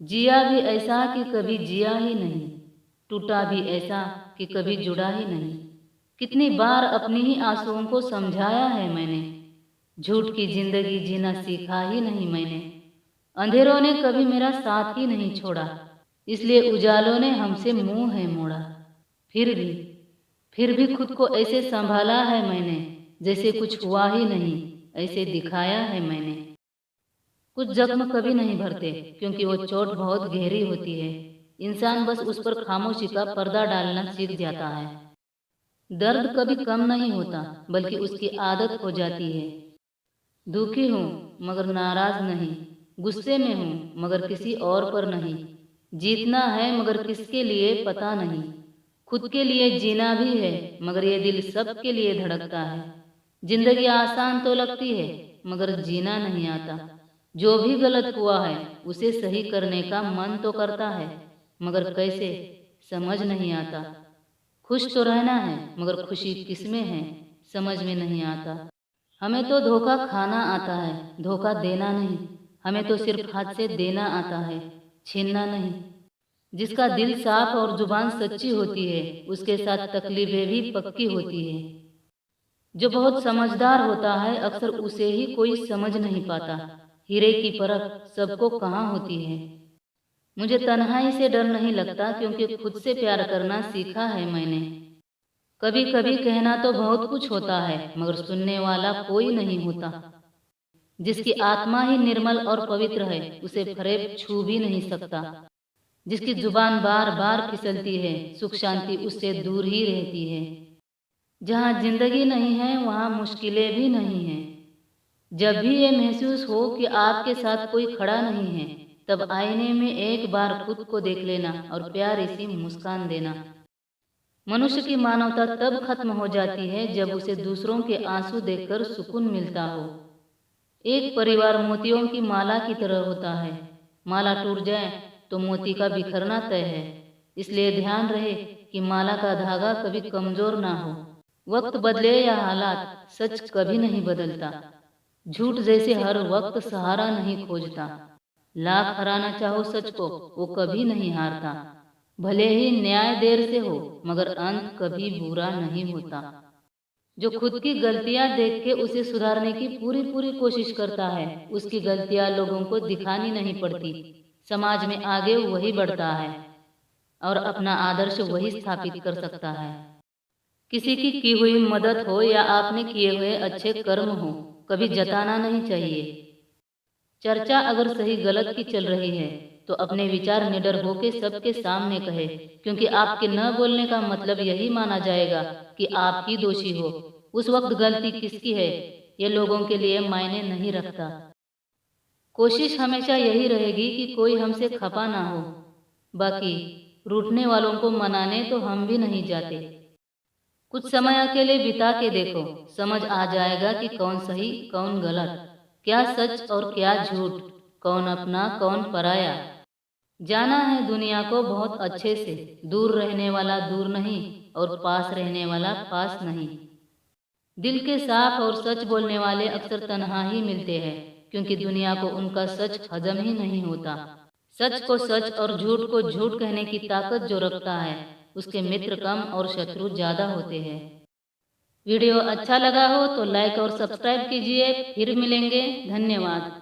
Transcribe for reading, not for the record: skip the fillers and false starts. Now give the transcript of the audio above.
जिया भी ऐसा कि कभी जिया ही नहीं, टूटा भी ऐसा कि कभी जुड़ा ही नहीं। कितनी बार अपनी ही आंसुओं को समझाया है मैंने, झूठ की जिंदगी जीना सीखा ही नहीं मैंने। अंधेरों ने कभी मेरा साथ ही नहीं छोड़ा, इसलिए उजालों ने हमसे मुंह है मोड़ा। फिर भी फिर भी खुद को ऐसे संभाला है मैंने, जैसे कुछ हुआ ही नहीं, ऐसे दिखाया है मैंने। कुछ जख्म कभी नहीं भरते क्योंकि वो चोट बहुत गहरी होती है। इंसान बस उस पर खामोशी का पर्दा डालना सीख जाता है। दर्द कभी कम नहीं होता, बल्कि उसकी आदत हो जाती है। दुखी हूँ मगर नाराज नहीं, गुस्से में हूँ मगर किसी और पर नहीं। जीतना है मगर किसके लिए पता नहीं। खुद के लिए जीना भी है मगर ये दिल सबके लिए धड़कता है। जिंदगी आसान तो लगती है मगर जीना नहीं आता। जो भी गलत हुआ है उसे सही करने का मन तो करता है, मगर कैसे समझ नहीं आता। खुश तो रहना है मगर खुशी किसमें है, समझ में नहीं आता। हमें तो धोखा खाना आता है, धोखा देना नहीं। हमें तो सिर्फ हाथ से देना आता है, छीनना नहीं। जिसका दिल साफ और जुबान सच्ची होती है, उसके साथ तकलीफें भी पक्की होती है। जो बहुत समझदार होता है अक्सर उसे ही कोई समझ नहीं पाता। हीरे की परख सबको कहाँ होती है। मुझे तन्हाई से डर नहीं लगता क्योंकि खुद से प्यार करना सीखा है मैंने। कभी कभी कहना तो बहुत कुछ होता है मगर सुनने वाला कोई नहीं होता। जिसकी आत्मा ही निर्मल और पवित्र है उसे फरेब छू भी नहीं सकता। जिसकी जुबान बार बार फिसलती है, सुख शांति उससे दूर ही रहती है। जहाँ जिंदगी नहीं है वहाँ मुश्किलें भी नहीं हैं। जब भी ये महसूस हो कि आपके साथ कोई खड़ा नहीं है, तब आईने में एक बार खुद को देख लेना और प्यारी सी मुस्कान देना। मनुष्य की मानवता तब खत्म हो जाती है जब उसे दूसरों के आंसू देखकर सुकून मिलता हो। एक परिवार मोतियों की माला की तरह होता है। माला टूट जाए तो मोती का बिखरना तय है। इसलिए ध्यान रहे कि माला का धागा कभी कमजोर ना हो। वक्त बदले या हालात, सच कभी नहीं बदलता। झूठ जैसे हर वक्त सहारा नहीं खोजता। लाख हराना चाहो सच को, वो कभी नहीं हारता। भले ही न्याय देर से हो मगर अंत कभी बुरा नहीं होता। जो खुद की गलतियां देख के उसे सुधारने की पूरी पूरी कोशिश करता है, उसकी गलतियां लोगों को दिखानी नहीं पड़ती। समाज में आगे वही बढ़ता है और अपना आदर्श वही स्थापित कर सकता है। किसी की हुई मदद हो या आपने किए हुए अच्छे कर्म हो, कभी जताना नहीं चाहिए। चर्चा अगर सही गलत की चल रही है तो अपने विचार निडर होके सबके सामने कहे, क्योंकि आपके न बोलने का मतलब यही माना जाएगा कि आप ही दोषी हो। उस वक्त गलती किसकी है ये लोगों के लिए मायने नहीं रखता। कोशिश हमेशा यही रहेगी कि कोई हमसे खफा ना हो। बाकी रूठने वालों को मनाने तो हम भी नहीं जाते। कुछ समय अकेले बिता के देखो, समझ आ जाएगा कि कौन सही कौन गलत, क्या सच और क्या झूठ, कौन अपना कौन पराया। जाना है दुनिया को बहुत अच्छे से, दूर रहने वाला दूर नहीं और पास रहने वाला पास नहीं। दिल के साफ और सच बोलने वाले अक्सर तन्हा ही मिलते हैं, क्योंकि दुनिया को उनका सच हजम ही नहीं होता। सच को सच और झूठ को झूठ कहने की ताकत जो रखता है, उसके मित्र कम और शत्रु ज्यादा होते हैं। वीडियो अच्छा लगा हो तो लाइक और सब्सक्राइब कीजिए। फिर मिलेंगे। धन्यवाद।